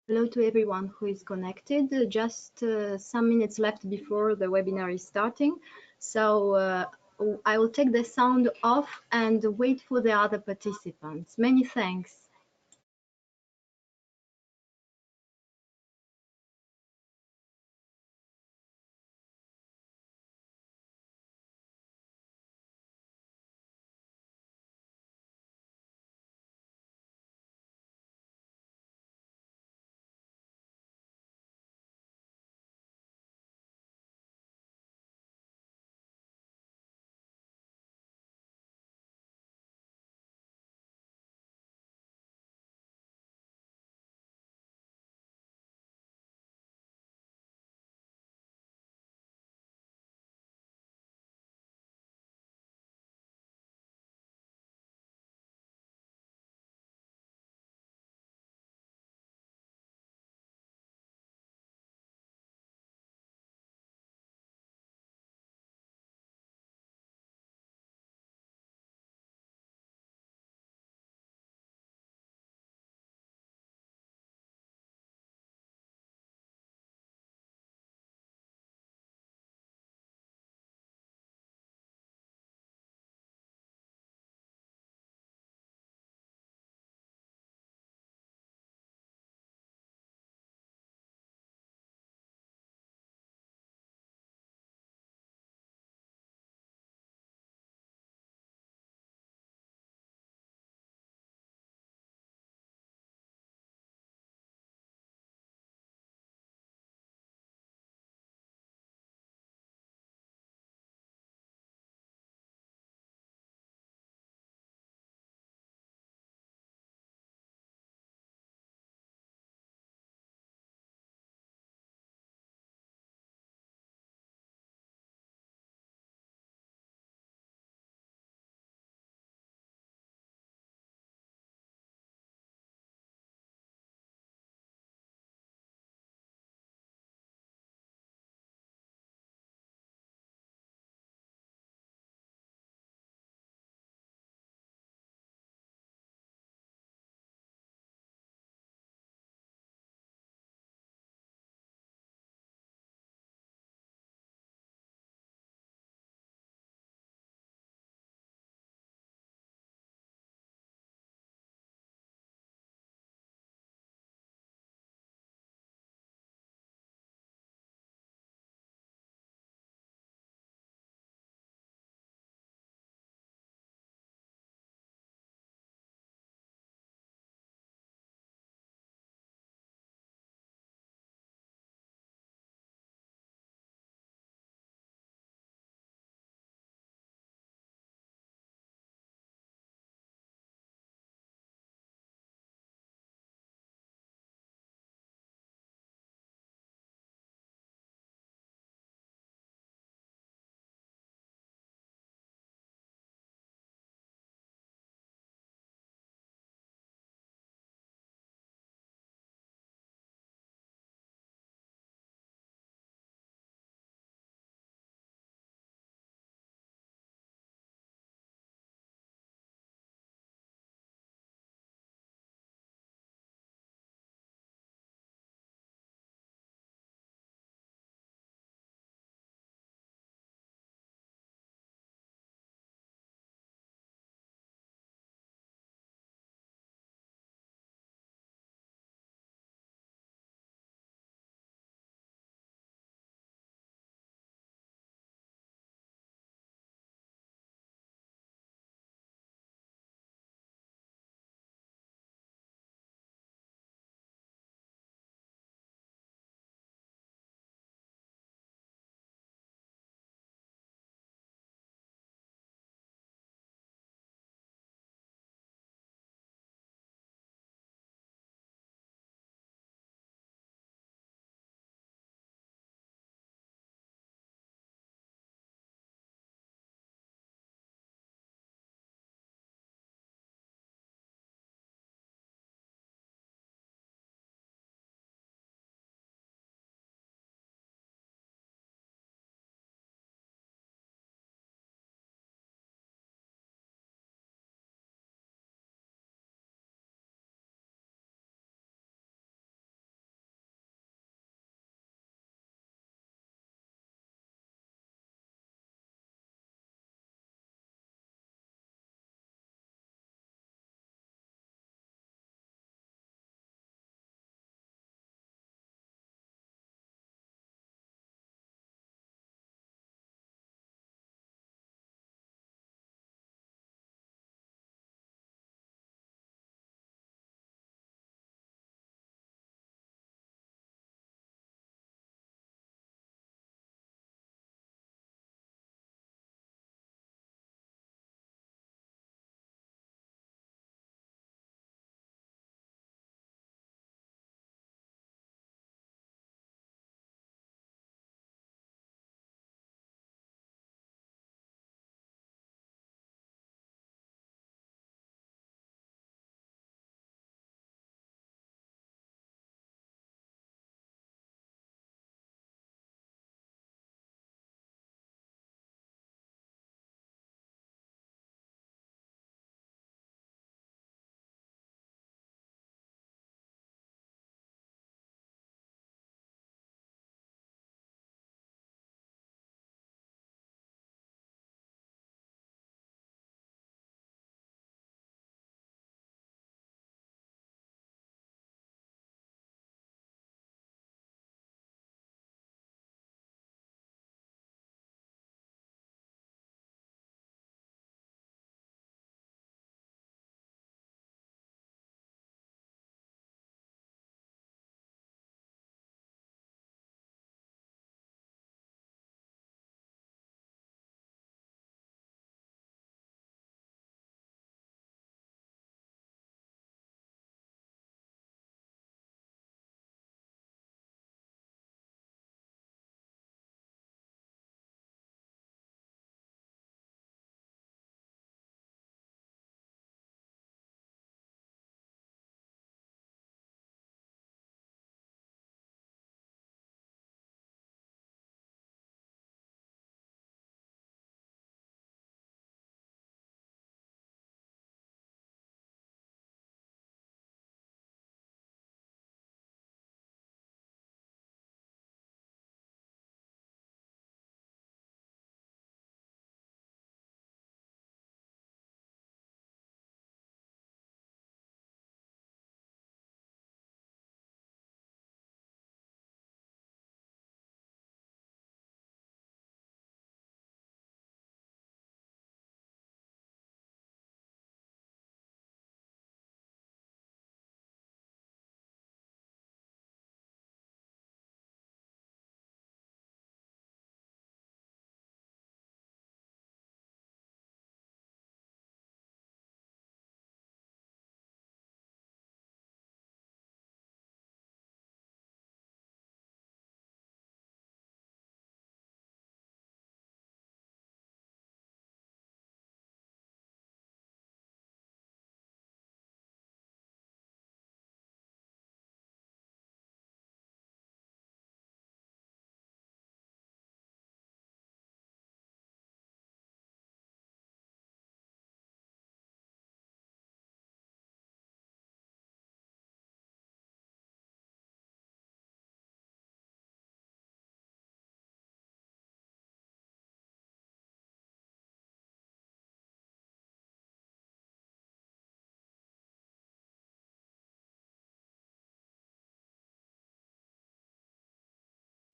Hello to everyone who is connected. Just some minutes left before the webinar is starting. So I will take the sound off and wait for the other participants. Many thanks.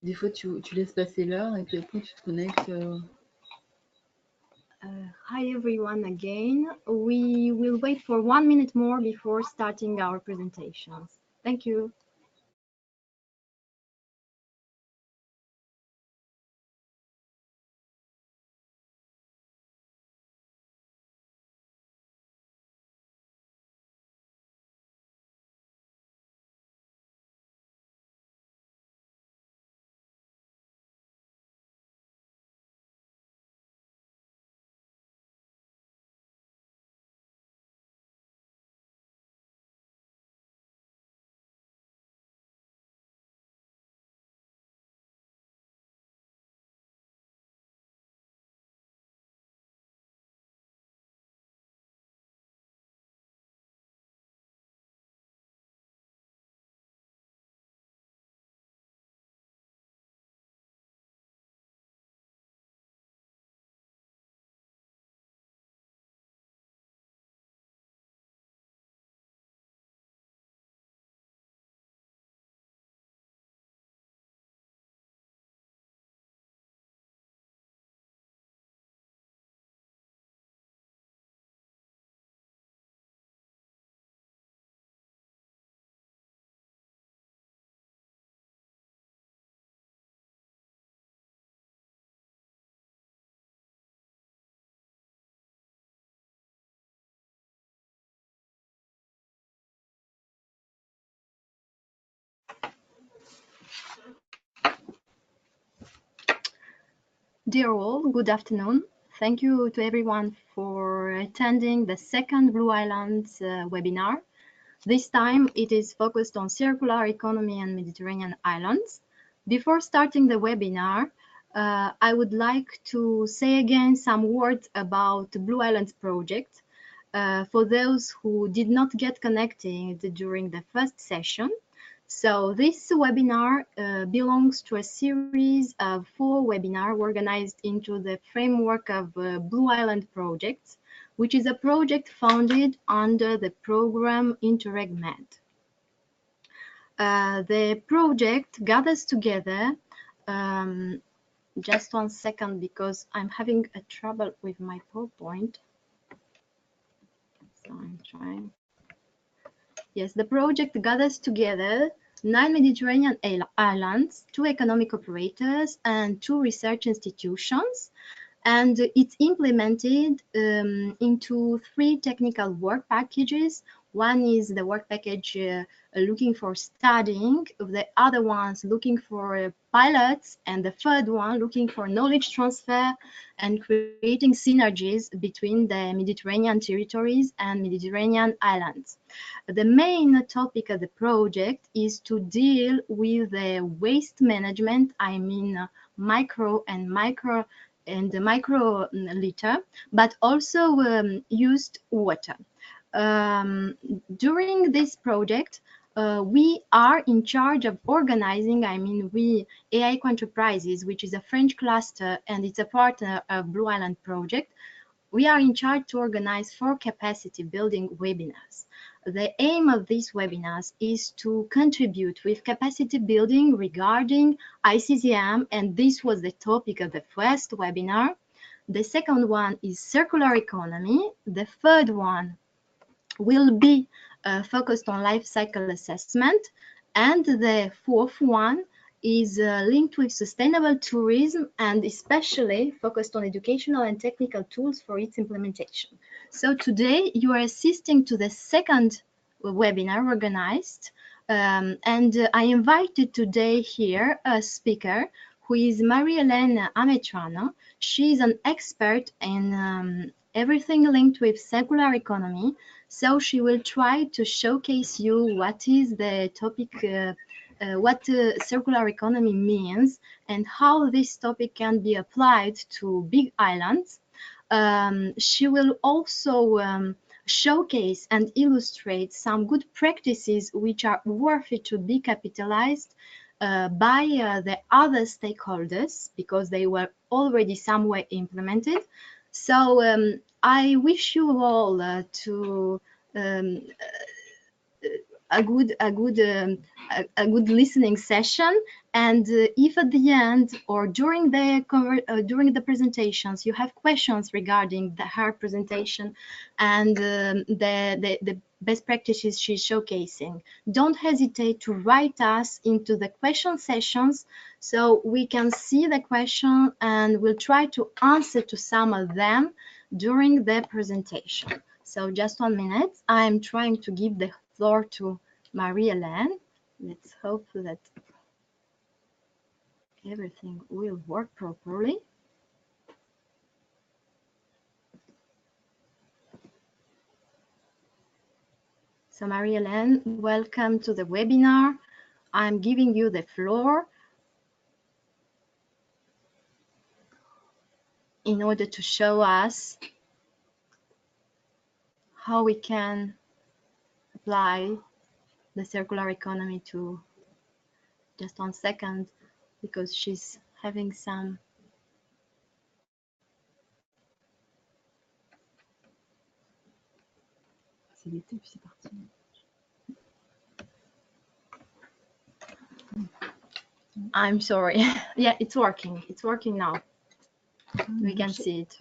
Des fois, tu laisses passer l'heure et puis après, tu te connectes. Hi everyone again. We will wait for 1 minute more before starting our presentations. Thank you. Dear all, good afternoon. Thank you to everyone for attending the second Blue Islands webinar. This time it is focused on circular economy and Mediterranean islands. Before starting the webinar, I would like to say again some words about the Blue Islands project. For those who did not get connected during the first session. So this webinar belongs to a series of 4 webinars organized into the framework of Blue Island projects, which is a project founded under the program Interreg Med. The project gathers together, just 1 second because I'm having a trouble with my PowerPoint. So I'm trying. Yes, the project gathers together 9 Mediterranean islands, 2 economic operators, and 2 research institutions. And it's implemented into 3 technical work packages. One is the work package looking for studying, the other one's looking for pilots, and the third one looking for knowledge transfer and creating synergies between the Mediterranean territories and Mediterranean islands. The main topic of the project is to deal with the waste management, I mean micro and micro litter, but also used water. During this project, we are in charge of organizing, I mean, we, AI Enterprises, which is a French cluster and it's a partner of Blue Island project, we are in charge to organize 4 capacity building webinars. The aim of these webinars is to contribute with capacity building regarding ICCM, and this was the topic of the first webinar. The second one is circular economy. The third one will be focused on life cycle assessment. And the fourth one is linked with sustainable tourism and especially focused on educational and technical tools for its implementation. So today you are assisting to the second webinar organized and I invited today here a speaker who is Mahe Ametrano. She is an expert in everything linked with circular economy. So she will try to showcase you what is the topic, what circular economy means and how this topic can be applied to big islands. She will also showcase and illustrate some good practices which are worthy to be capitalized by the other stakeholders because they were already somewhere implemented. So I wish you all to a good listening session, And if at the end or during the presentations you have questions regarding her presentation and the best practices she's showcasing, don't hesitate to write us into the question sessions so we can see the question and we'll try to answer to some of them during the presentation. So just 1 minute. I'm trying to give the floor to Marie-Hélène. Let's hope that everything will work properly. So Marie-Hélène, welcome to the webinar. I'm giving you the floor in order to show us how we can apply the circular economy to, just 1 second, because she's having some I'm sorry. Yeah, it's working. It's working now. We can see it.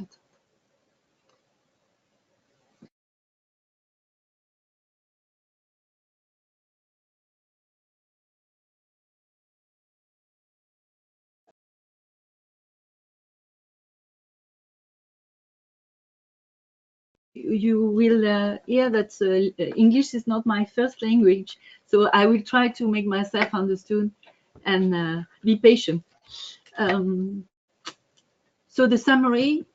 You will hear that English is not my first language, so I will try to make myself understood and be patient. So the summary,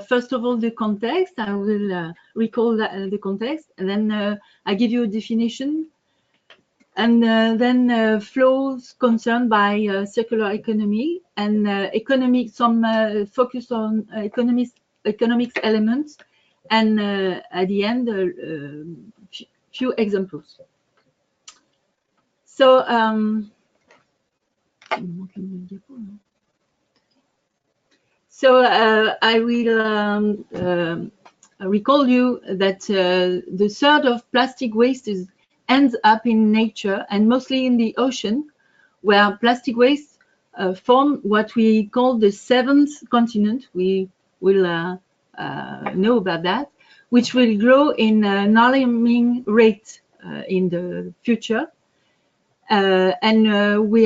first of all, the context. I will recall the context, and then I give you a definition, and then flows concerned by circular economy and some focus on economics elements, and at the end, few examples. So I will recall you that the third of plastic waste ends up in nature and mostly in the ocean, where plastic waste form what we call the seventh continent. We will know about that, which will grow in an alarming rate in the future. And we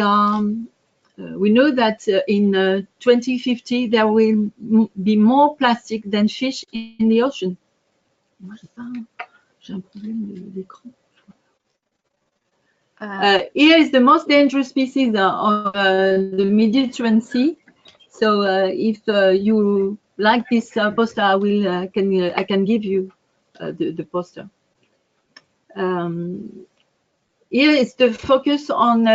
know that in 2050 there will be more plastic than fish in the ocean. Here is the most dangerous species of the Mediterranean Sea. So if you like this poster, I can give you the poster. Here is the focus on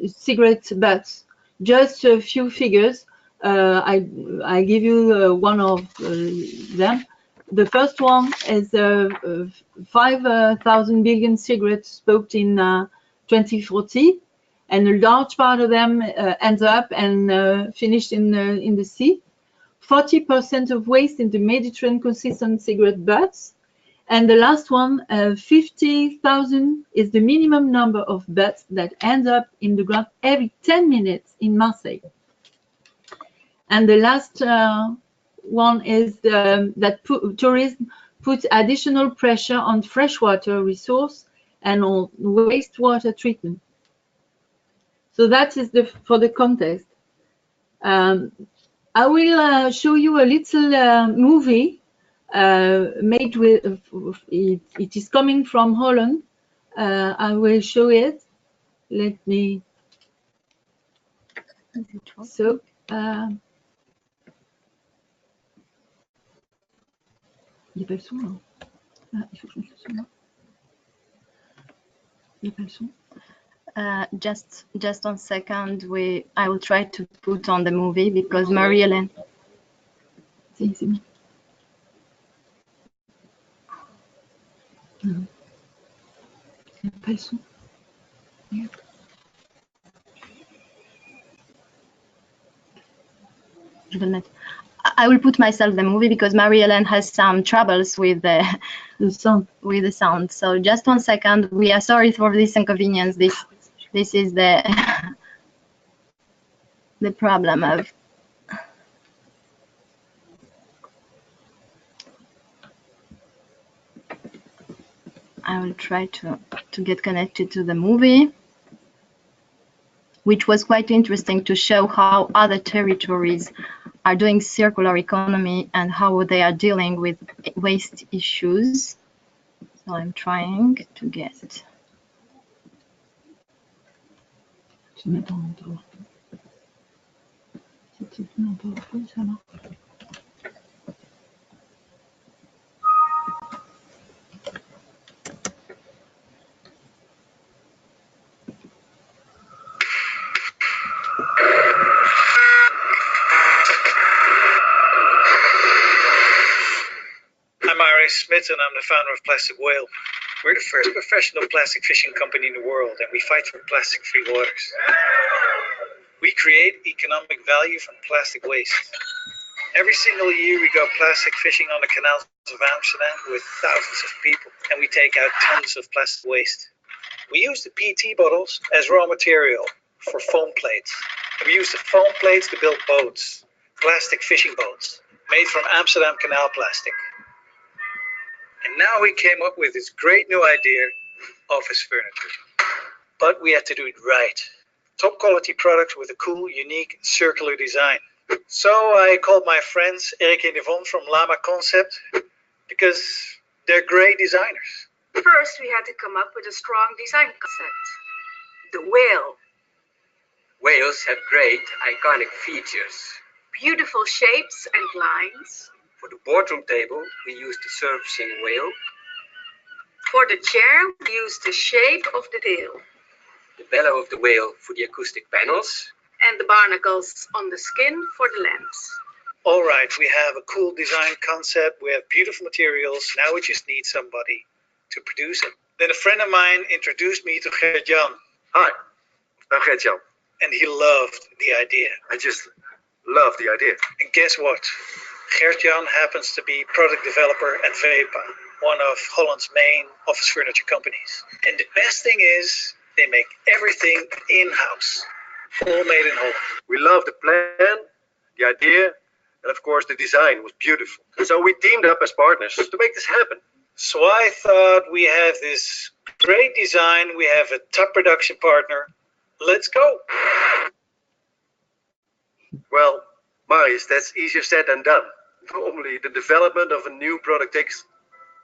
cigarette butts. Just a few figures. I give you one of them. The first one is 5,000 billion cigarettes smoked in 2040, and a large part of them ends up and finished in the sea. 40% of waste in the Mediterranean consists on cigarette butts. And the last one, 50,000 is the minimum number of butts that end up in the ground every 10 minutes in Marseille. And the last one is that tourism puts additional pressure on freshwater resource and on wastewater treatment. So that is for the context. I will show you a little movie made with, it is coming from Holland. I will show it. Let me. So. Il n'y a pas le son là. Ah, il faut que je mette le son là. Il n'y a pas le son. Just 1 second. I will try to put on the movie because Marie-Hélène. C'est bon. Il n'y a pas le son. Merde. Je vais le mettre. I will put myself the movie because Marie-Hélène has some troubles with the sound. So just 1 second. We are sorry for this inconvenience. This is the the problem of I will try to get connected to the movie, which was quite interesting to show how other territories are doing circular economy and how they are dealing with waste issues. So I'm trying to get. I'm Mahe Smith and I'm the founder of Plastic Whale. We're the first professional plastic fishing company in the world and we fight for plastic-free waters. We create economic value from plastic waste. Every single year we go plastic fishing on the canals of Amsterdam with thousands of people and we take out tons of plastic waste. We use the PET bottles as raw material for foam plates. We use the foam plates to build boats, plastic fishing boats, made from Amsterdam canal plastic. And now we came up with this great new idea, office furniture. But we had to do it right. Top quality products with a cool, unique, circular design. So I called my friends Erik and Yvonne from Llama Concept because they're great designers. First, we had to come up with a strong design concept. The whale. Whales have great, iconic features. Beautiful shapes and lines. For the boardroom table, we used the surfacing whale. For the chair, we used the shape of the tail. The bellow of the whale for the acoustic panels. And the barnacles on the skin for the lamps. All right, we have a cool design concept. We have beautiful materials. Now we just need somebody to produce it. Then a friend of mine introduced me to Gert-Jan. Hi, I'm Gert-Jan. And he loved the idea. I just love the idea. And guess what? Gert-Jan happens to be product developer at VEPA, one of Holland's main office furniture companies. And the best thing is they make everything in-house, all made in Holland. We love the plan, the idea, and of course the design was beautiful. And so we teamed up as partners to make this happen. So I thought we have this great design, we have a top production partner, let's go. Well, Marius, that's easier said than done. Normally the development of a new product takes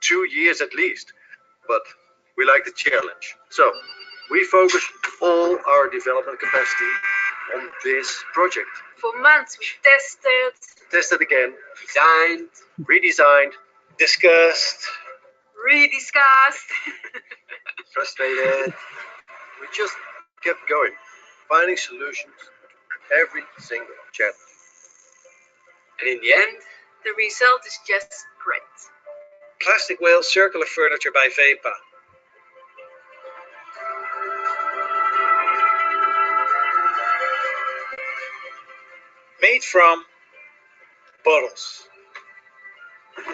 2 years at least, but we like the challenge. So we focused all our development capacity on this project. For months we Tested again, Designed. redesigned, Discussed. rediscussed. frustrated. We just kept going, finding solutions to every single challenge. And in the end, The result is just great. Plastic Whale circular furniture by VEPA. Made from bottles. I'm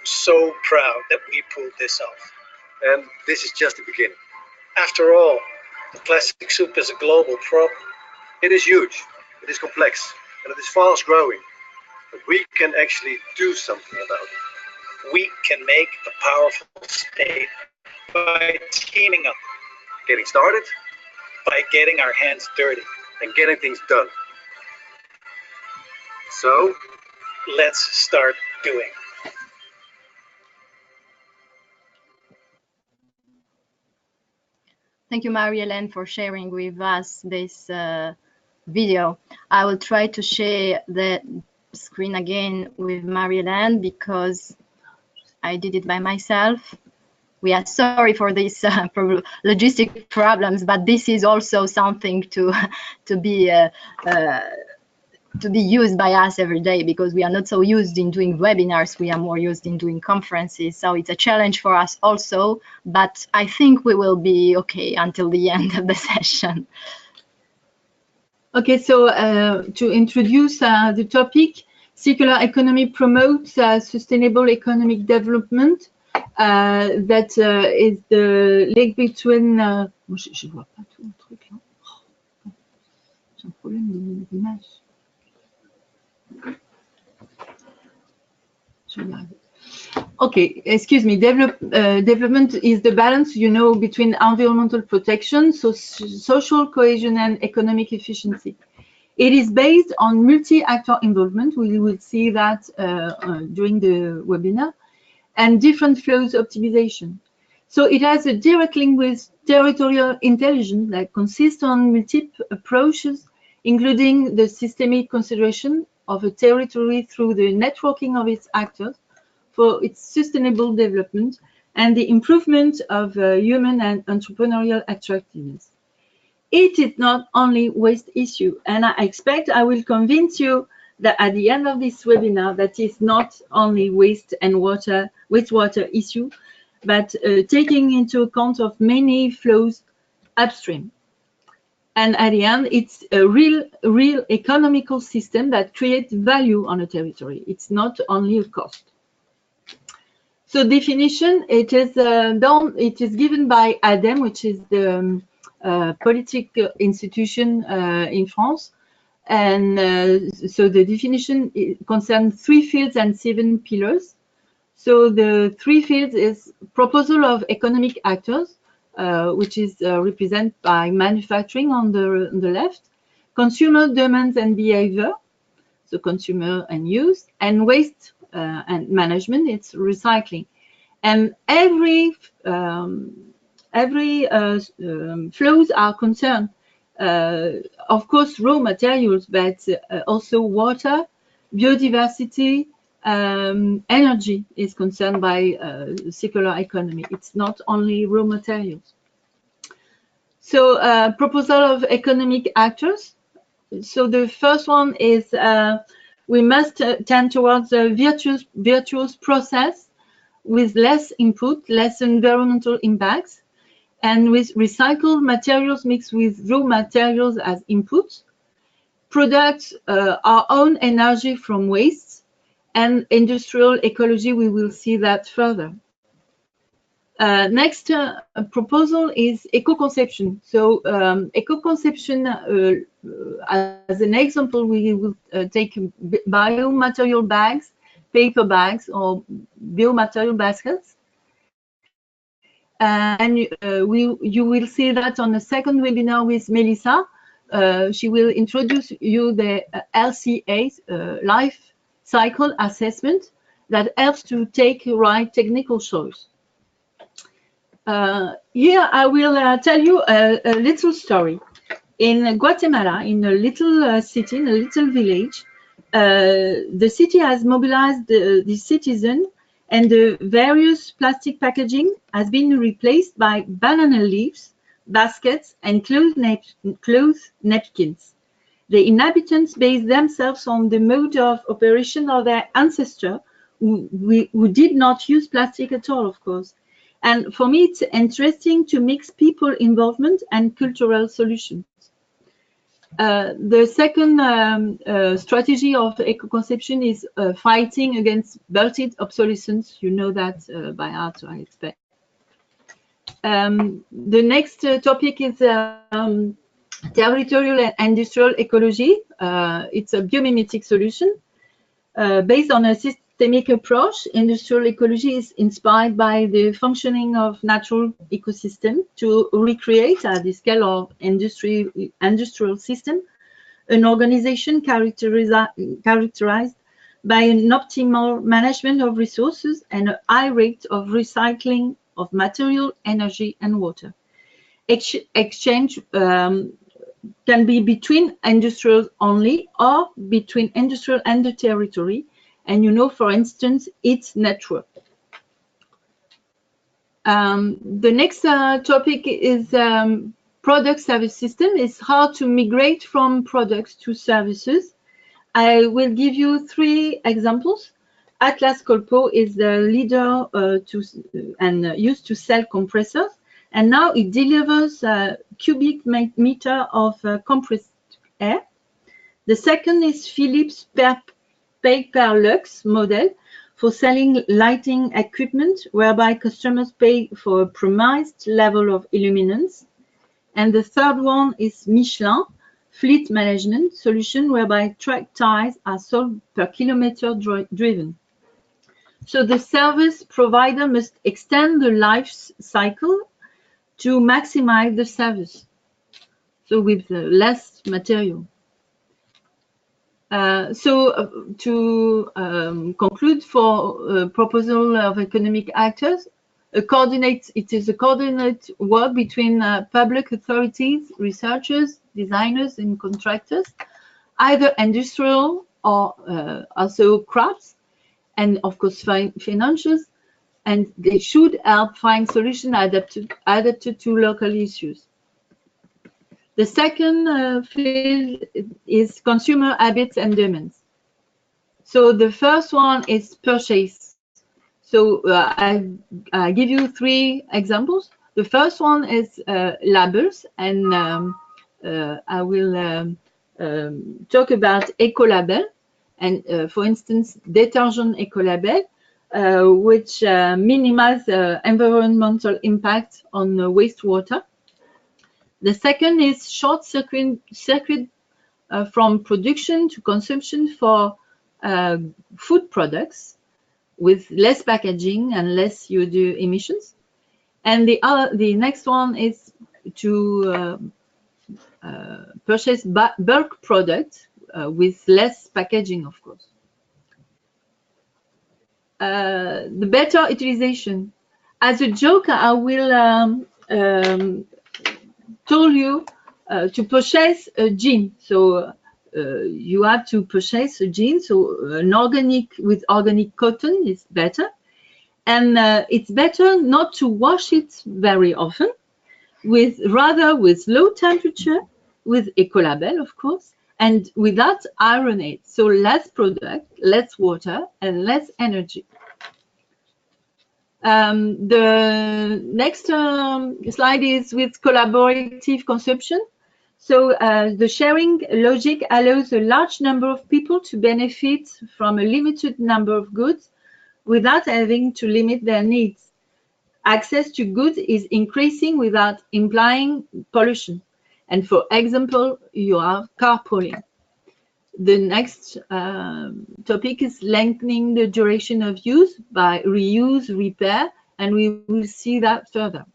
so proud that we pulled this off. And this is just the beginning. After all, the plastic soup is a global problem. It is huge, it is complex, and it is fast growing. But we can actually do something about it. We can make a powerful statement by teaming up, Getting started by getting our hands dirty. and getting things done. So, Let's start doing. Thank you, Marie-Hélène, for sharing with us this video. I will try to share the screen again with Marie-Hélène because I did it by myself. We are sorry for these logistic problems, but this is also something to be used by us every day because we are not so used in doing webinars. We are more used in doing conferences. So it's a challenge for us also, but I think we will be okay until the end of the session. Okay, so to introduce the topic, circular economy promotes sustainable economic development that is the link between. Je vois pas tout le truc là. J'ai un problème d'image. Okay, excuse me. Development is the balance, you know, between environmental protection, social cohesion, and economic efficiency. It is based on multi-actor involvement. We will see that during the webinar, and different flows optimization. So it has a direct link with territorial intelligence that consists on multiple approaches, including the systemic consideration of a territory through the networking of its actors for its sustainable development and the improvement of human and entrepreneurial attractiveness. It is not only waste issue, and I expect I will convince you that at the end of this webinar that is not only waste and wastewater issue, but taking into account of many flows upstream. And at the end, it's a real economical system that creates value on a territory. It's not only a cost. So definition, it is given by ADEME, which is the political institution in France. And so the definition concerns 3 fields and 7 pillars. So the 3 fields is proposal of economic actors, which is represented by manufacturing on the left, consumer demands and behavior, so consumer and use, and waste and management, it's recycling. And every flows are concerned, of course, raw materials, but also water, biodiversity, energy is concerned by circular economy. It's not only raw materials. So proposal of economic actors. So the first one is we must tend towards a virtuous process with less input, less environmental impacts, and with recycled materials mixed with raw materials as inputs. Products our own energy from waste, and industrial ecology, we will see that further. Next proposal is eco-conception. So eco-conception, as an example, we will take biomaterial bags, paper bags, or biomaterial baskets. And you will see that on the second webinar with Melissa. She will introduce you the LCA, life cycle assessment, that helps to take right technical choice. Here I will tell you a little story. In Guatemala, in a little city, in a little village, the city has mobilized the citizen, and the various plastic packaging has been replaced by banana leaves, baskets, and cloth napkins. The inhabitants base themselves on the mode of operation of their ancestors, who did not use plastic at all, of course. And for me, it's interesting to mix people involvement and cultural solutions. The second strategy of eco-conception is fighting against belted obsolescence. You know that by heart, I expect. The next topic is territorial and industrial ecology. It's a biomimetic solution based on a systemic approach. Industrial ecology is inspired by the functioning of natural ecosystem to recreate at the scale of industrial system an organization characterized by an optimal management of resources and a high rate of recycling of material, energy, and water. Exchange can be between industrials only or between industrial and the territory. And you know, for instance, its network. The next topic is product service system. Is how to migrate from products to services. I will give you 3 examples. Atlas Copco is the leader used to sell compressors, and now it delivers cubic meter of compressed air. The second is Philips Pay-Per-Lux model, for selling lighting equipment, whereby customers pay for a promised level of illuminance. And the third one is Michelin, fleet management solution, whereby track tires are sold per kilometer driven. So the service provider must extend the life cycle to maximize the service, so with less material. To conclude, for proposal of economic actors, it is a coordinate work between public authorities, researchers, designers, and contractors, either industrial or also crafts, and of course financials, and they should help find solutions adapted to local issues. The second field is consumer habits and demands. So the first one is purchase. So I give you 3 examples. The first one is labels, and I will talk about eco-label, and for instance, detergent eco-label, which minimize environmental impact on wastewater. The second is short circuit from production to consumption for food products with less packaging and less CO2 emissions. And the next one is to purchase bulk products with less packaging, of course. The better utilization. As a joke, I will told you to purchase a jean. So you have to purchase a jean. So an organic with organic cotton is better. And it's better not to wash it very often, rather with low temperature, with eco-label, of course, and without iron it. So less product, less water, and less energy. The next slide is with collaborative consumption. So the sharing logic allows a large number of people to benefit from a limited number of goods without having to limit their needs. Access to goods is increasing without implying pollution. And for example, you have carpooling. The next topic is lengthening the duration of use by reuse, repair, and we will see that further.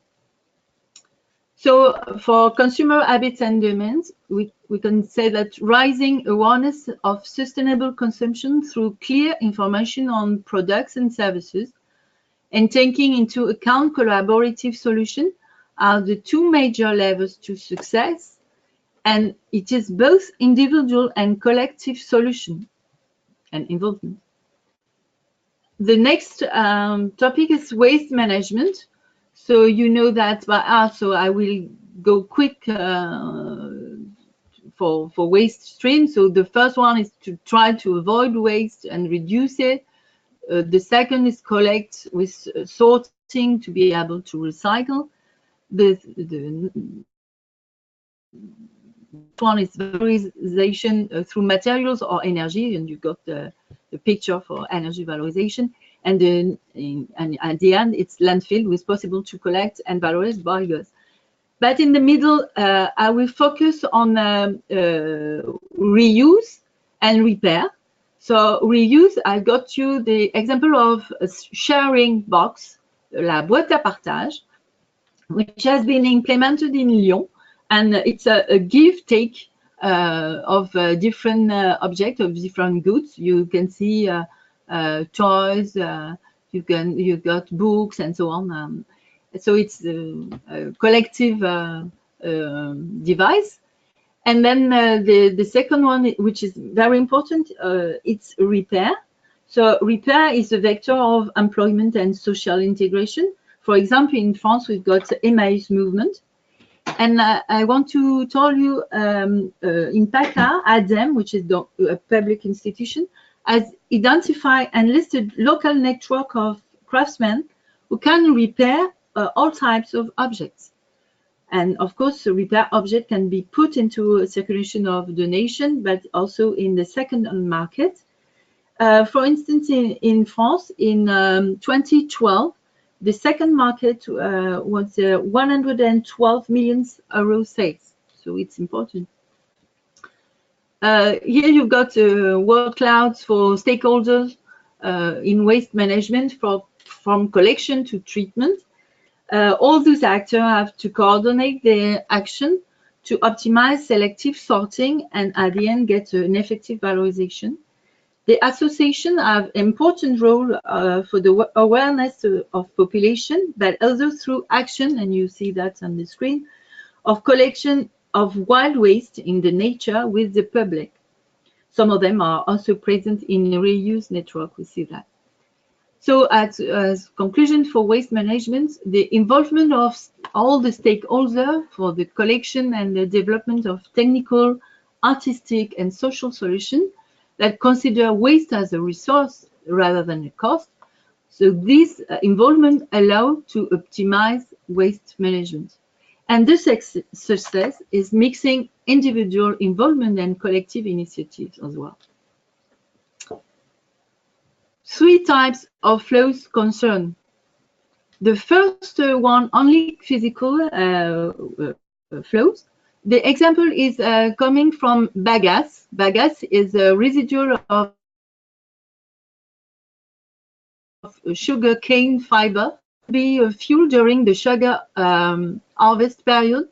So for consumer habits and demands, we can say that rising awareness of sustainable consumption through clear information on products and services and taking into account collaborative solutions are the 2 major levels to success. And it is both individual and collective solution and involvement. The next topic is waste management. So you know that by us, so I will go quick for waste stream. So the first one is to try to avoid waste and reduce it. The second is collect with sorting to be able to recycle. The one is valorization through materials or energy, and you got the picture for energy valorization. And then at the end, it's landfill, with possible to collect and valorize biogas. But in the middle, I will focus on reuse and repair. So reuse, I got you the example of a sharing box, la boîte à partage, which has been implemented in Lyon. And it's a give-take of different objects, of different goods. You can see toys, you got books and so on. So it's a collective device. And then the second one, which is very important, it's repair. So repair is a vector of employment and social integration. For example, in France, we've got the Emmaüs movement. And I want to tell you, in PACA, ADEME, which is a public institution, has identified and listed local network of craftsmen who can repair all types of objects. And of course, a repair object can be put into a circulation of donation, but also in the second-hand market. For instance, in France, in 2012, the second market was 112 million euro sales. So it's important. Here you've got word clouds for stakeholders in waste management from collection to treatment. All those actors have to coordinate their action to optimize selective sorting and at the end get an effective valorization. The association have important role for the awareness of population, but also through action, and you see that on the screen, of collection of wild waste in the nature with the public. Some of them are also present in reuse network, we see that. So as conclusion for waste management, the involvement of all the stakeholders for the collection and the development of technical, artistic, and social solutions that consider waste as a resource rather than a cost. So this involvement allows to optimize waste management. And this success is mixing individual involvement and collective initiatives as well. 3 types of flows concern. The first one, only physical flows. The example is coming from bagasse. Bagasse is a residual of sugar cane fiber, be a fuel during the sugar harvest period.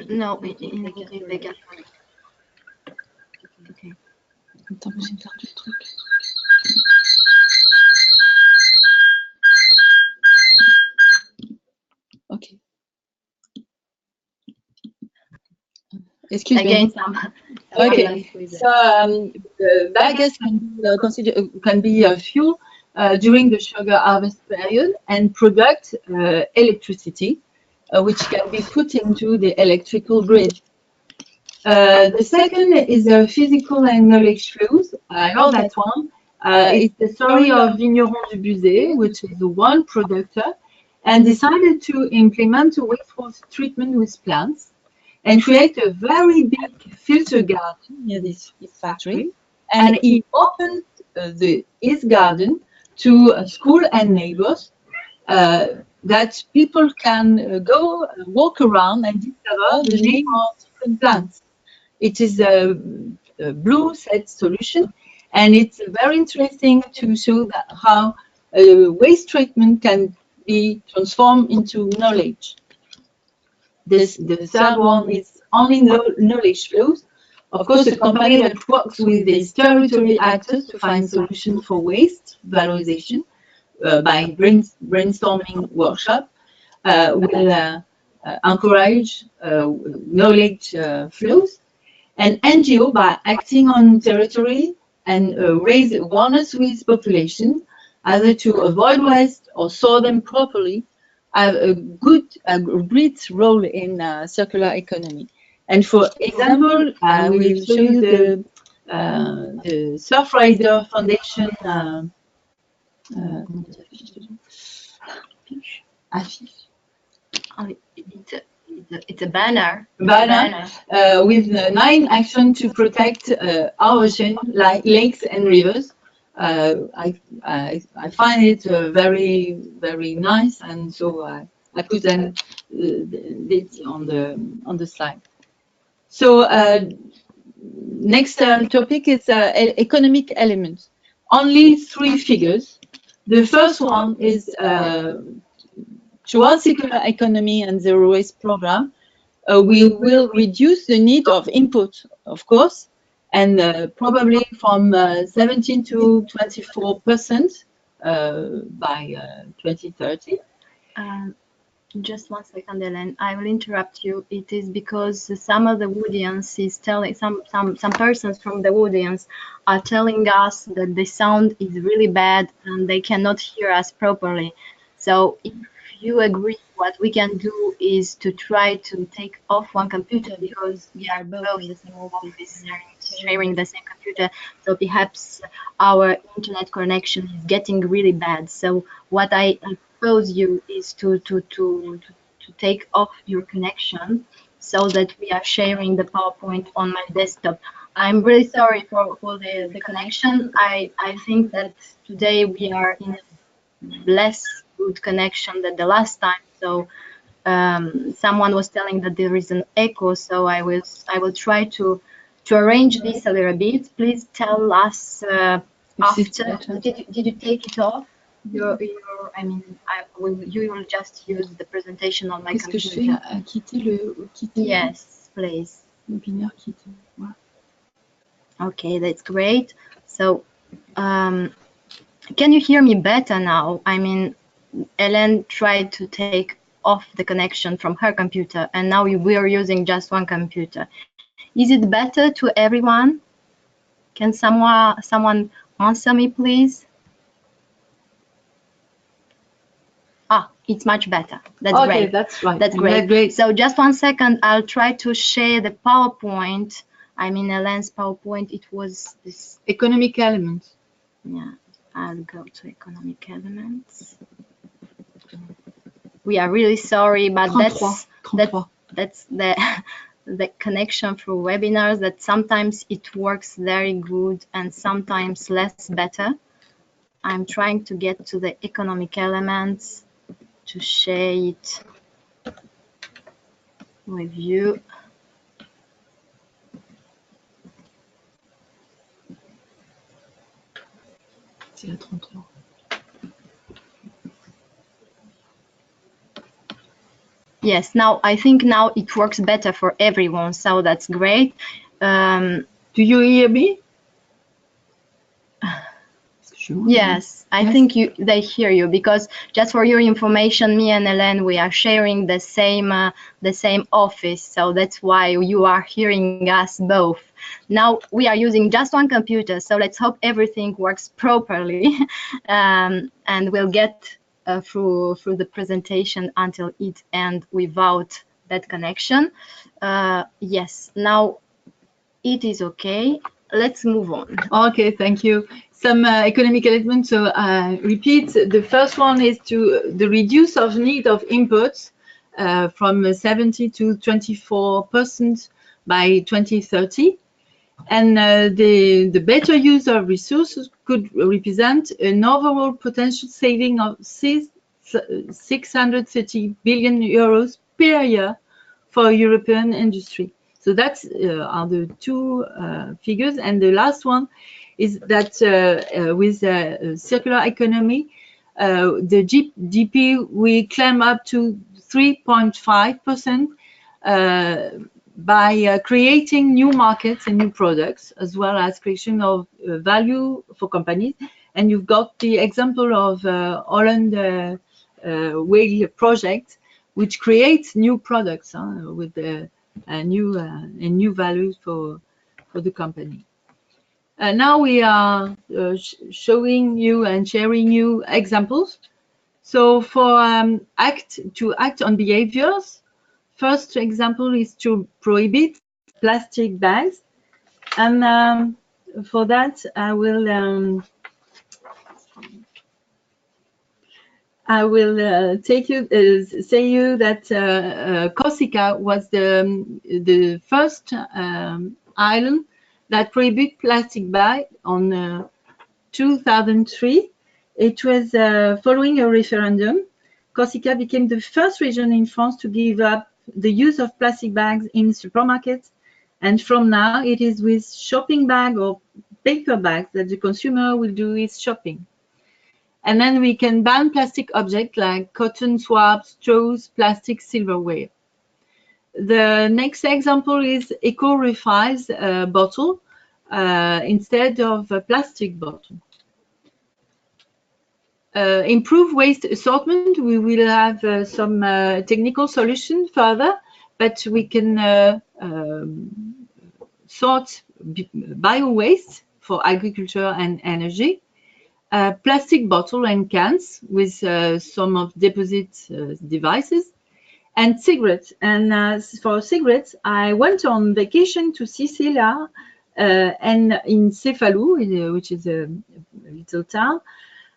No, in Vega. Okay. Attends, j'ai perdu le truc. Okay. Excuse Again, me. Okay. So bagasse can be a fuel during the sugar harvest period and product electricity, which can be put into the electrical grid. The second is a physical and knowledge flows. I love that one. It's the story of Vigneron du Buzet, which is one producer, and decided to implement a wastewater treatment with plants and create a very big filter garden near this factory. And he opened his garden to school and neighbors that people can go walk around and discover the name of different plants. It is a blue set solution, and it's very interesting to show that how waste treatment can be transformed into knowledge. The third one is only knowledge flows. Of course, a company that works with these territory actors to find solutions for waste valorization by brainstorming workshop will encourage knowledge flows. And NGO by acting on territory and raise awareness with population, either to avoid waste or sort them properly, have a great role in circular economy. And for example, I will show you the Surfrider Foundation It's a banner. With 9 actions to protect our ocean, like lakes and rivers. I find it very, very nice, and so I put them on the slide. So next topic is economic elements. Only 3 figures. The first one is towards circular economy and zero waste program. We will reduce the need of input, of course, and probably from 17 to 24% by 2030. Just 1 second, Hélène. I will interrupt you. It is because some of the audience is telling some persons from the audience are telling us that the sound is really bad and they cannot hear us properly. So if you agree, what we can do is to try to take off one computer, because we are both in the same office sharing the same computer. So perhaps our internet connection is getting really bad. So what I propose you is to take off your connection so that we are sharing the PowerPoint on my desktop. I'm really sorry for the connection. I think that today we are in a less good connection than the last time. So someone was telling that there is an echo. So I will try to arrange this a little bit. Please tell us after. Did you take it off? I mean, you will just use the presentation on my computer. Qu'est-ce que je fais? Quitter yes, please. le binaire quitter. Voilà. Okay, that's great. So, can you hear me better now? I mean, Ellen tried to take off the connection from her computer, and now we are using just one computer. Is it better to everyone? Can someone answer me, please? Ah, it's much better. That's okay, great. That's right. That's great. So just 1 second, I'll try to share the PowerPoint. I mean, Ellen's PowerPoint, it was this. Economic elements. Yeah, I'll go to economic elements. We are really sorry, but 33. that's the connection through webinars, that sometimes it works very good and sometimes less better. I'm trying to get to the economic elements to share it with you. C'est la 30 heures. Yes, now I think now it works better for everyone, so that's great. Do you hear me? Yes, I think they hear you, because just for your information, me and Hélène, we are sharing the same office, so that's why you are hearing us both. Now we are using just one computer, so let's hope everything works properly, and we'll get through the presentation until it ends without that connection. Yes, now it is okay. Let's move on. Okay, thank you. Some economic elements. So repeat. The first one is the reduce of need of inputs from 70 to 24% by 2030, and the better use of resources could represent an overall potential saving of 630 billion euros per year for European industry. So that's are the two figures, and the last one is that with circular economy, the GDP will climb up to 3.5% by creating new markets and new products, as well as creation of value for companies. And you've got the example of Holland Whale project, which creates new products with new values for the company. Now we are showing you and sharing you examples. So for act on behaviors, first example is to prohibit plastic bags, and for that I will take you say you that Corsica was the first island that prohibit plastic bag on 2003. It was following a referendum. Corsica became the first region in France to give up the use of plastic bags in supermarkets, and from now it is with shopping bag or paper bags that the consumer will do his shopping. And then we can ban plastic objects like cotton swabs, straws, plastic silverware. The next example is eco-refills bottle instead of a plastic bottle. Improve waste assortment. We will have some technical solution further, but we can sort bio-waste for agriculture and energy. Plastic bottle and cans with some of deposit devices, and cigarettes. And for cigarettes, I went on vacation to Sicilia and in Cefalù, which is a little town.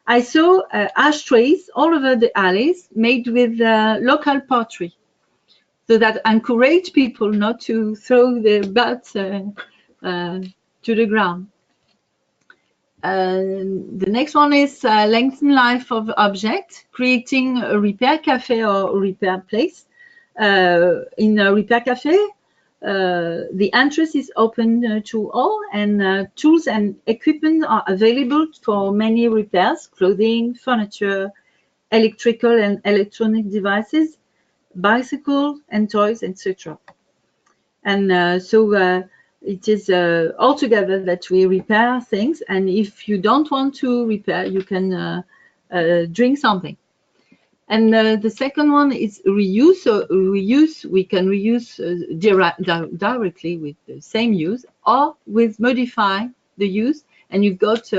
I saw ashtrays all over the alleys made with local pottery. so that encourage people not to throw their butts to the ground. The next one is lengthen life of object, creating a repair cafe or repair place. In a repair cafe, the entrance is open to all, and tools and equipment are available for many repairs: clothing, furniture, electrical and electronic devices, bicycles and toys, etc. And so it is all together that we repair things. And if you don't want to repair, you can drink something. And the second one is reuse. So we can reuse directly with the same use, or with modify the use. And you've got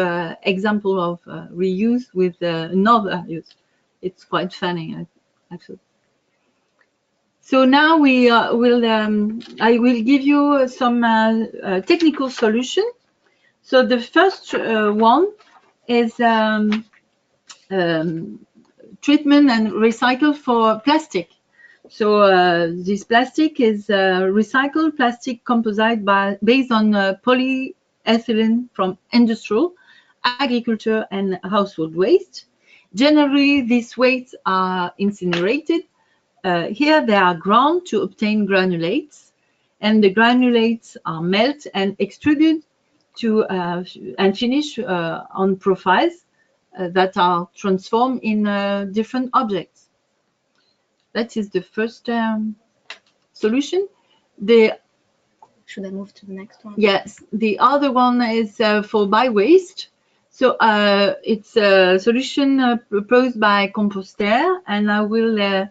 example of reuse with another use. It's quite funny, actually. So now I will give you some technical solution. So the first one is treatment and recycle for plastic. So this plastic is recycled plastic composite based on polyethylene from industrial, agriculture, and household waste. Generally, these wastes are incinerated. Here they are ground to obtain granulates, and the granulates are melted and extruded to and finish on profiles that are transformed in different objects. That is the first solution. Should I move to the next one? Yes, the other one is for by waste. So it's a solution proposed by Composter, and I will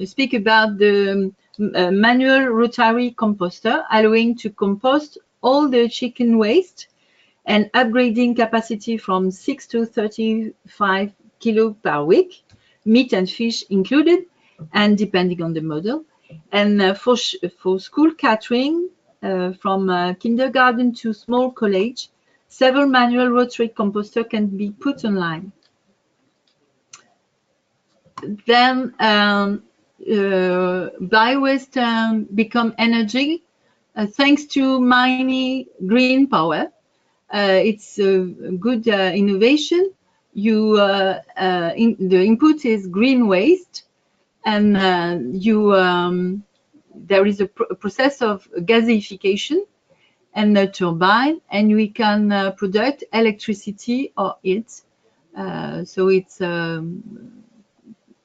speak about the manual rotary composter, allowing to compost all the chicken waste and upgrading capacity from 6 to 35 kilo per week, meat and fish included, and depending on the model. And for school catering, from kindergarten to small college, several manual rotary composter can be put online. Then bio-waste become energy thanks to mini green power. It's a good innovation. The input is green waste, and there is a process of gasification and a turbine, and we can produce electricity or heat. So it's an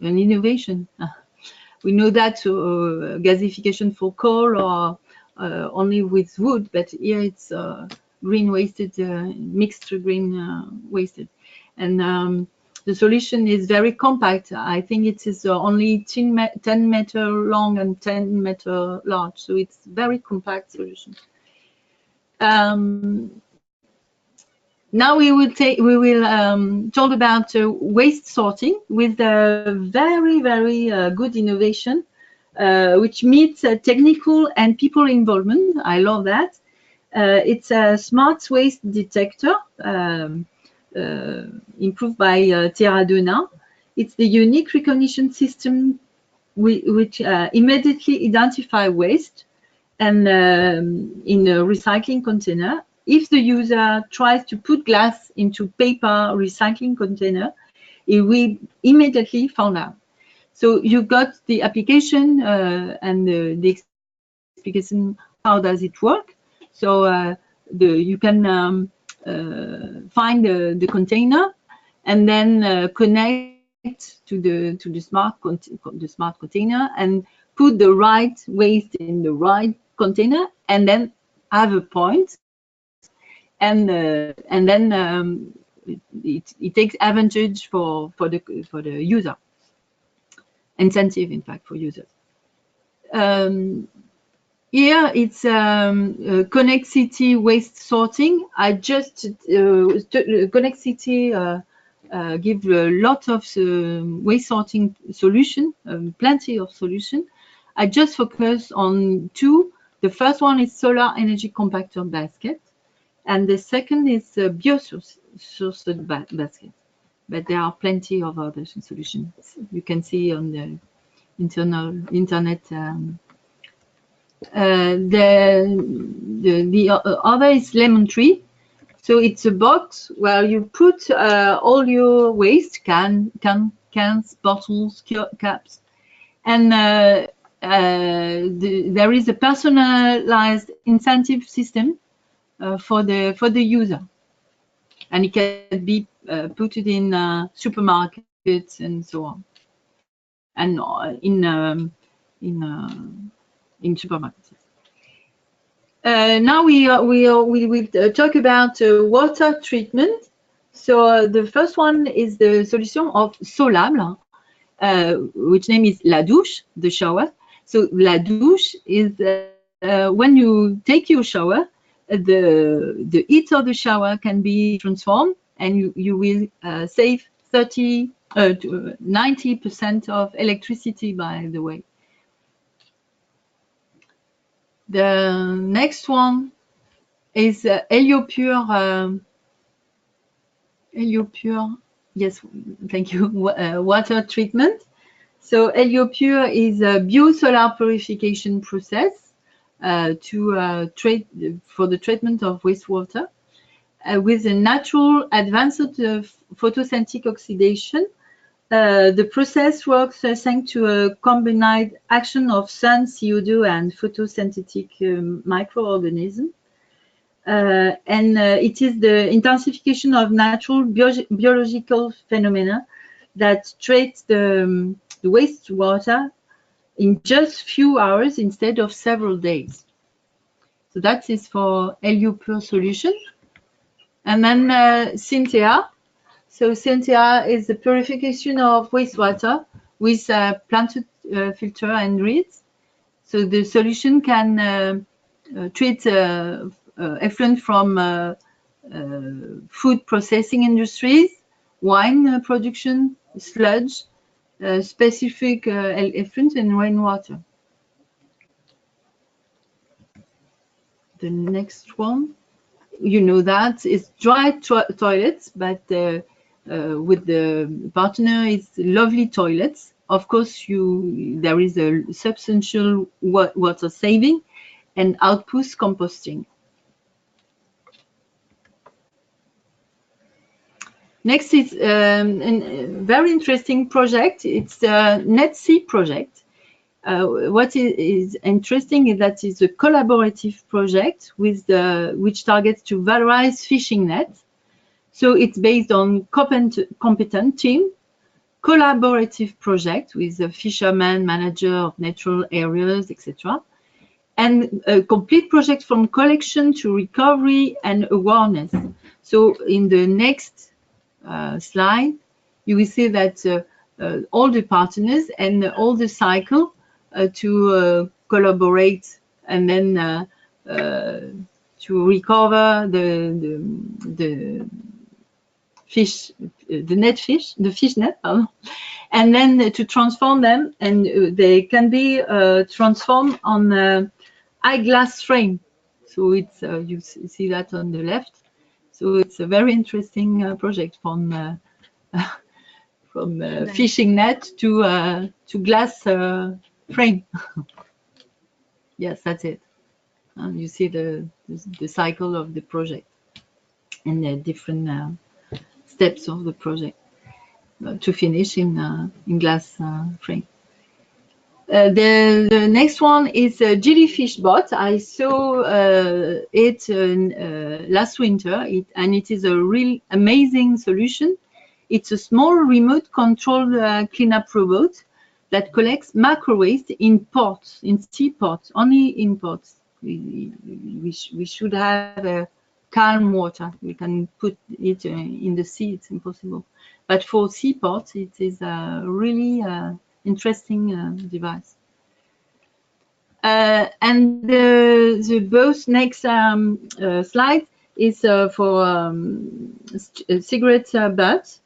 innovation. We know that gasification for coal or only with wood, but here it's green wasted, mixed green wasted. And the solution is very compact. I think it is only 10 meter long and 10 meter large, so it's very compact solution. Now we will talk about waste sorting with a very good innovation, which meets technical and people involvement. I love that. It's a smart waste detector improved by Terradona. It's the unique recognition system which immediately identify waste and in a recycling container. If the user tries to put glass into paper recycling container, it will immediately found out. So you've got the application and the explication. How does it work? So you can find the container and then connect to the smart container and put the right waste in the right container, and then have a point. And then it takes advantage for the user, incentive in fact for users. Here it's Connect City waste sorting. I just Connect City give a lot of waste sorting solution, plenty of solution. I just focus on two. The first one is solar energy compactor basket, and the second is biosourced basket. But there are plenty of other solutions. You can see on internet. The other is lemon tree. So it's a box where you put all your waste, cans, bottles, caps, and there is a personalized incentive system for the user, and it can be put it in supermarkets and so on, and in supermarkets. Now we will talk about water treatment. So the first one is the solution of Solable, which name is La Douche, the shower. So La Douche is when you take your shower, the heat of the shower can be transformed, and you will save 90% of electricity, by the way. The next one is HelioPure. HelioPure, yes, thank you. Water treatment. So HelioPure is a biosolar purification process for the treatment of wastewater with a natural advanced photosynthetic oxidation. The process works thanks to a combined action of sun, CO2, and photosynthetic microorganisms. And it is the intensification of natural biological phenomena that treats the wastewater in just few hours instead of several days. So that is for HelioPure solution. And then Cynthia. So Cynthia is the purification of wastewater with planted filter and reeds. So the solution can treat effluent from food processing industries, wine production, sludge, specific effluent, and rainwater. The next one, you know, that is dry toilets, but with the partner is lovely toilets. Of course, there is a substantial water saving and output composting. Next is a very interesting project. It's the Net Sea project. What is interesting is that it's a collaborative project with which targets to valorize fishing nets. So it's based on competent team, collaborative project with a fisherman, manager of natural areas, etc. And a complete project from collection to recovery and awareness. So in the next slide, you will see that all the partners and all the cycle to collaborate, and then to recover the fish, the fish net, and then to transform them, and they can be transformed on a eyeglass frame. So it's you see that on the left. So it's a very interesting project from fishing net to glass frame. Yes, that's it. And you see the cycle of the project and the different steps of the project to finish in glass frame. The next one is a jellyfish bot. I saw it last winter, and it is a real amazing solution. It's a small remote controlled cleanup robot that collects macro waste in ports, in seaports, only in ports. We should have calm water. We can put it in the sea, it's impossible. But for seaports, it is a really interesting device. And the both next slide is for cigarette butts.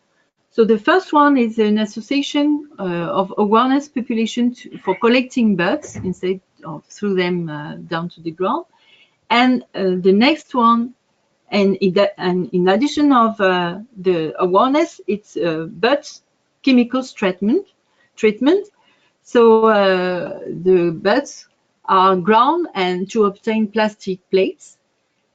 So the first one is an association of awareness population for collecting butts instead of throw them down to the ground. And the next one, and in addition of the awareness, it's butts chemicals treatment. So the buds are ground and to obtain plastic plates,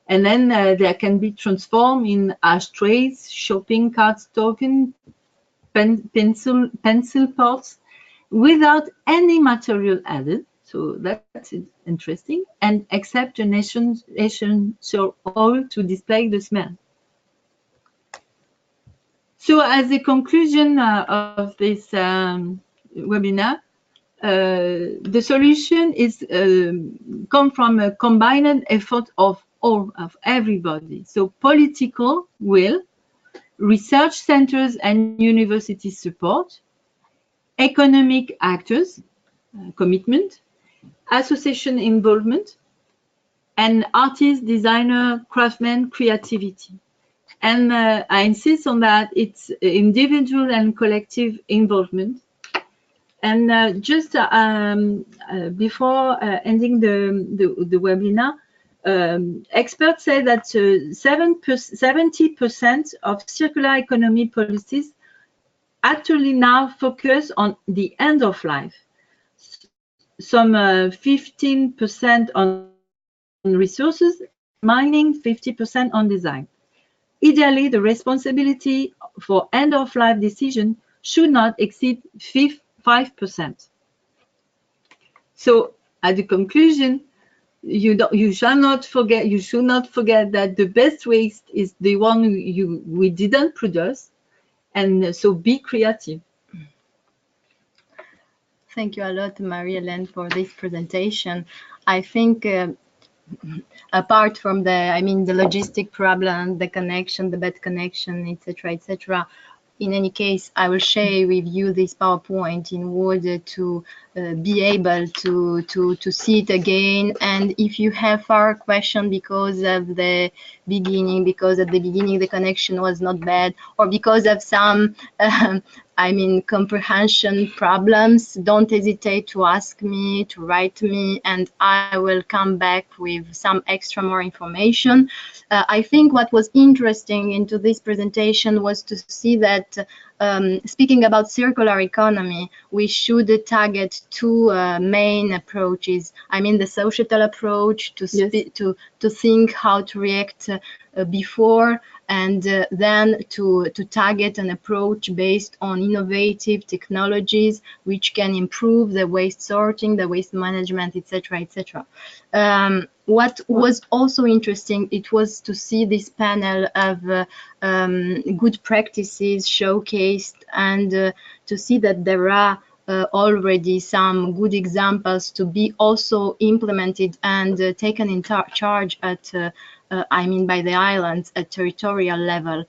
and then they can be transformed in ashtrays, shopping carts, token, pencil pots, without any material added. So that's interesting, and except an essential oil to display the smell. So as a conclusion of this webinar, the solution is come from a combined effort of everybody. So political will, research centers and university support, economic actors, commitment, association involvement, and artist, designer, craftsman creativity. And I insist on that it's individual and collective involvement. And just before ending the webinar, experts say that 70% of circular economy policies actually now focus on the end of life. Some 15% on resources, mining 50% on design. Ideally, the responsibility for end-of-life decision should not exceed 5%. So, at the conclusion, you should not forget that the best waste is the one we didn't produce, and so be creative. Thank you a lot, Marie-Hélène, for this presentation. I think apart from the logistic problem, the connection, the bad connection, etc., in any case, I will share with you this PowerPoint in order to be able to see it again. And if you have further question because of the beginning, the connection was not bad, or because of some comprehension problems, don't hesitate to ask me, to write me, and I will come back with some extra more information. I think what was interesting into this presentation was to see that speaking about circular economy, we should target two main approaches. The societal approach to think how to react before, and then to target an approach based on innovative technologies which can improve the waste sorting, the waste management, etc. What was also interesting, it was to see this panel of good practices showcased, and to see that there are already some good examples to be also implemented and taken in charge at by the islands at territorial level.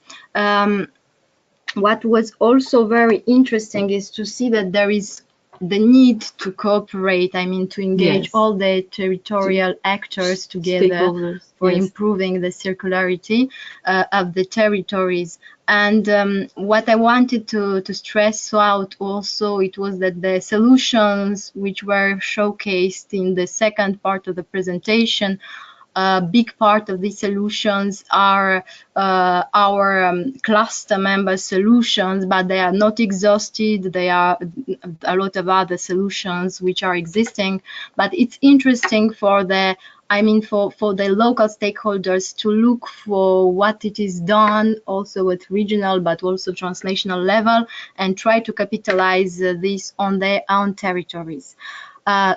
What was also very interesting is to see that there is the need to cooperate, to engage all the territorial actors together for improving the circularity of the territories. And what I wanted to stress out also, it was that the solutions which were showcased in the second part of the presentation, a big part of these solutions are our cluster member solutions, but they are not exhausted. There are a lot of other solutions which are existing, but it's interesting for the for the local stakeholders to look for what it is done also at regional but also transnational level, and try to capitalize this on their own territories.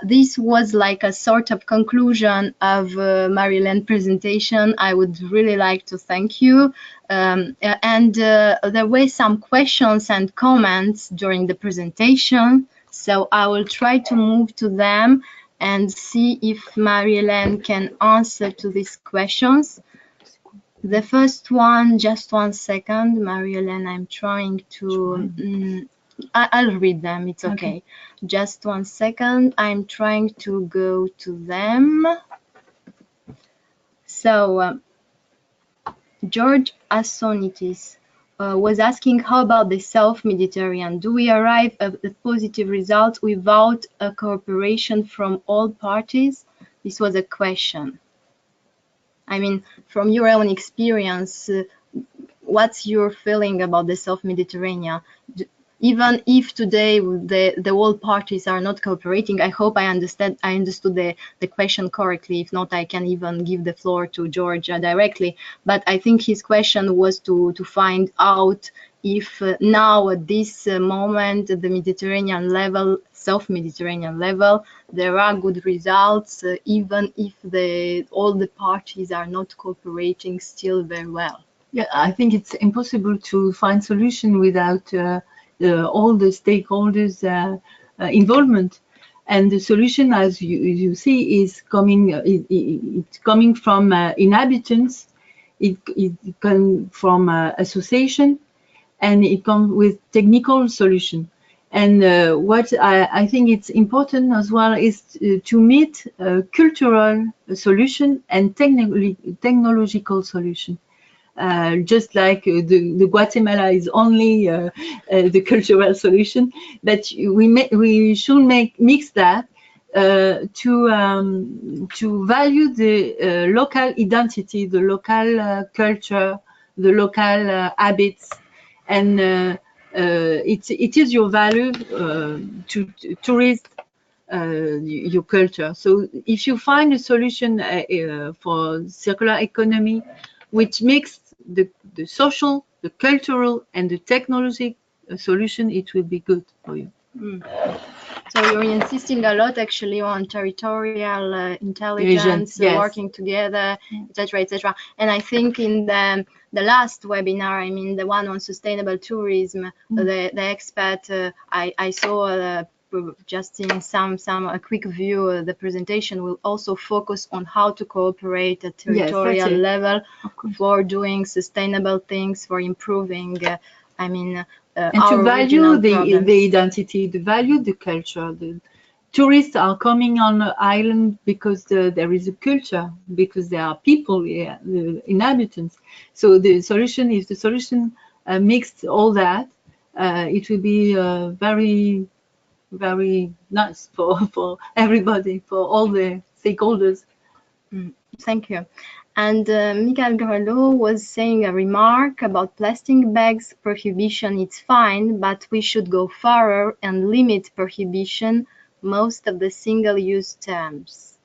This was like a sort of conclusion of Marie-Hélène's presentation. I would really like to thank you. There were some questions and comments during the presentation, so I will try to move to them and see if Marie-Hélène can answer to these questions. The first one, just 1 second, Marie-Hélène, I'm trying to... I'll read them, it's okay. Just 1 second, I'm trying to go to them. So, George Assonitis was asking, how about the South Mediterranean? Do we arrive at a positive result without a cooperation from all parties? This was a question. From your own experience, what's your feeling about the South Mediterranean? even if today the all parties are not cooperating. I hope I understood the question correctly. If not, I can even give the floor to George directly. But I think his question was to find out if now at this moment, the Mediterranean level, South Mediterranean level, there are good results, even if all the parties are not cooperating still very well. Yeah, I think it's impossible to find solution without all the stakeholders' involvement. And the solution, as you see, is coming. It's coming from inhabitants. It comes from association, and it comes with technical solution. And what I think it's important as well is to meet cultural solution and technological solution. Just like the Guatemala is only the cultural solution, but we should mix that to value the local identity, the local culture, the local habits, and it is your value to tourist your culture. So if you find a solution for circular economy, which makes the social, the cultural, and the technology solution, it will be good for you. So you're insisting a lot actually on territorial intelligence, yes. Working together, etc., etc. And I think in the last webinar, I mean the one on sustainable tourism, the expert I saw just in a quick view, the presentation will also focus on how to cooperate at territorial level for doing sustainable things, for improving, and to value the identity, to value the culture. The tourists are coming on the island because there is a culture, because there are people here, the inhabitants. So the solution, if the solution mixed all that, it will be very, very nice for everybody, for all the stakeholders. Thank you. And Michael Grelot was saying a remark about plastic bags prohibition. It's fine, but we should go further and limit prohibition most of the single-use terms.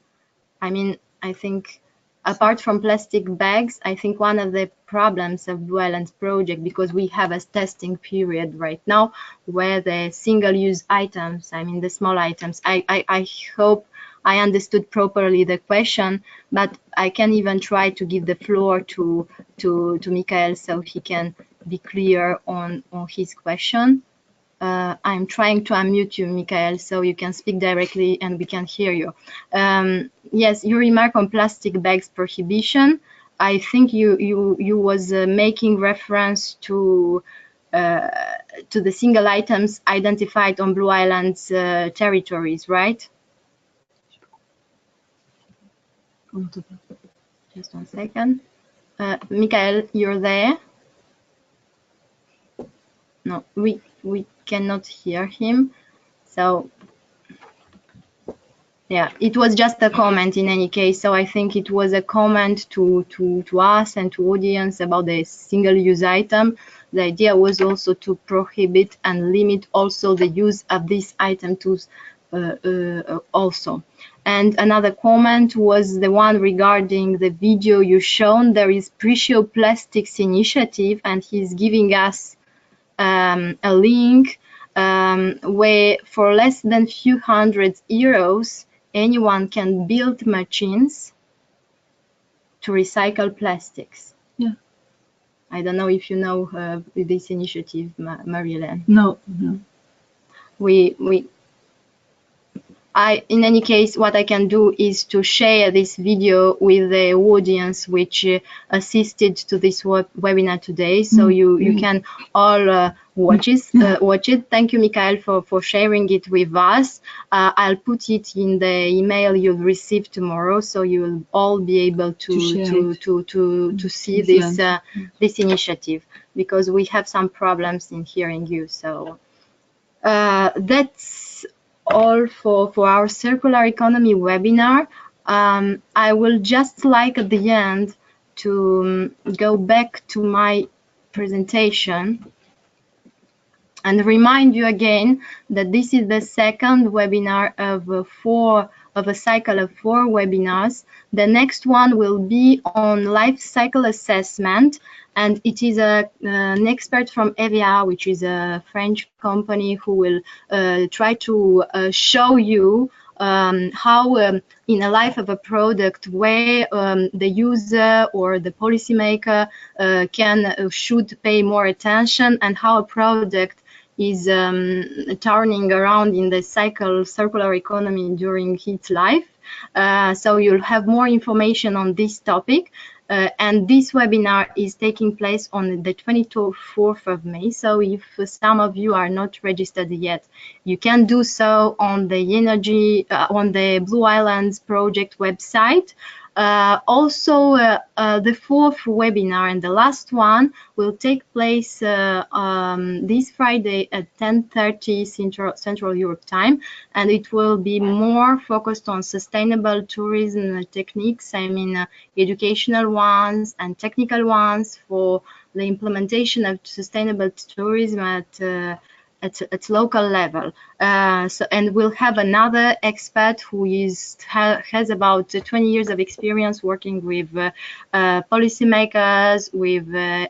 I mean, I think apart from plastic bags, I think one of the problems of BLUEISLANDS project, because we have a testing period right now where the single-use items, I mean the small items, I hope I understood properly the question, but I can even try to give the floor to Michael so he can be clear on his question. I'm trying to unmute you, Michael, so you can speak directly and we can hear you. Yes, your remark on plastic bags prohibition, I think you was making reference to the single items identified on BLUEISLANDS territories, right? Just 1 second. Michael, you're there? No, we cannot hear him. So, yeah, it was just a comment in any case. So I think it was a comment to us and to audience about the single-use item. The idea was also to prohibit and limit also the use of this item tools also. And another comment was the one regarding the video you shown. There is Precio Plastics initiative, and he's giving us a link where for less than few €100, anyone can build machines to recycle plastics. Yeah. I don't know if you know this initiative, Marie-Hélène. No. In any case, what I can do is to share this video with the audience which assisted to this webinar today, so you can all watch it. Thank you, Michael, for sharing it with us. I'll put it in the email you'll receive tomorrow, so you will all be able to see this initiative, because we have some problems in hearing you. So that's all for our circular economy webinar. I will just like at the end to go back to my presentation And remind you again that this is the second webinar of a cycle of 4 webinars. The next one will be on life cycle assessment, and it is an expert from EVA, which is a French company, who will try to show you how in a life of a product where the user or the policymaker should pay more attention, and how a product is turning around in the circular economy during its life. So you'll have more information on this topic. And this webinar is taking place on the 24th of May. So if some of you are not registered yet, you can do so on the on the Blue Islands project website. Also, the 4th webinar and the last one will take place this Friday at 10:30 Central Europe time, and it will be more focused on sustainable tourism techniques, I mean educational ones and technical ones for the implementation of sustainable tourism at local level. And we'll have another expert who has about 20 years of experience working with policymakers, with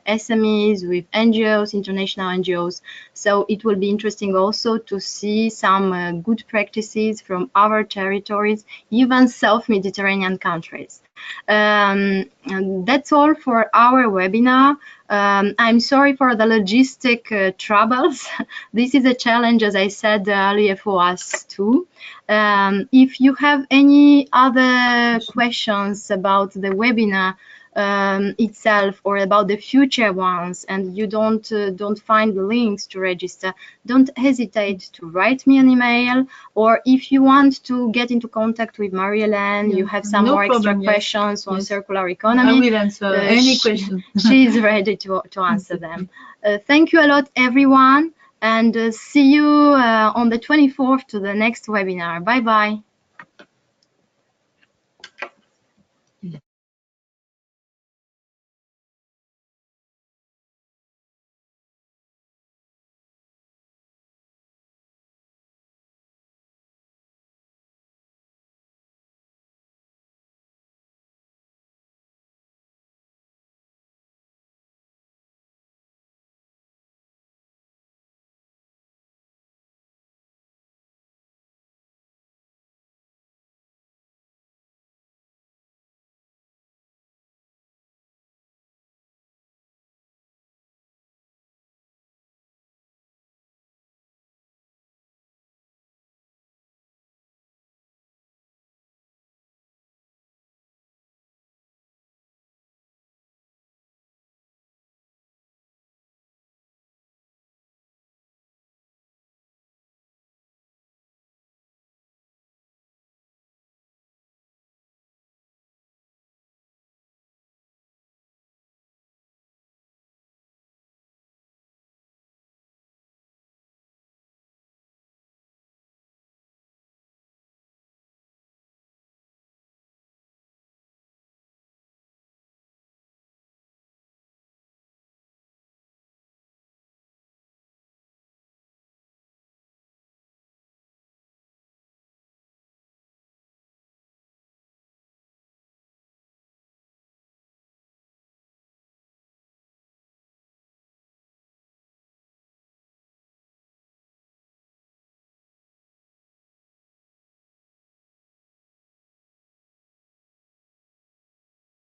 SMEs, with NGOs, international NGOs. So it will be interesting also to see some good practices from our territories, even South Mediterranean countries. That's all for our webinar. I'm sorry for the logistic troubles. This is a challenge, as I said earlier, for us too. If you have any other questions about the webinar itself, or about the future ones, and you don't find the links to register, don't hesitate to write me an email. Or if you want to get into contact with Marie-Hélène, you have some more extra questions on circular economy, I will answer any question. She's ready to answer them. Thank you a lot, everyone, and see you on the 24th to the next webinar. Bye bye.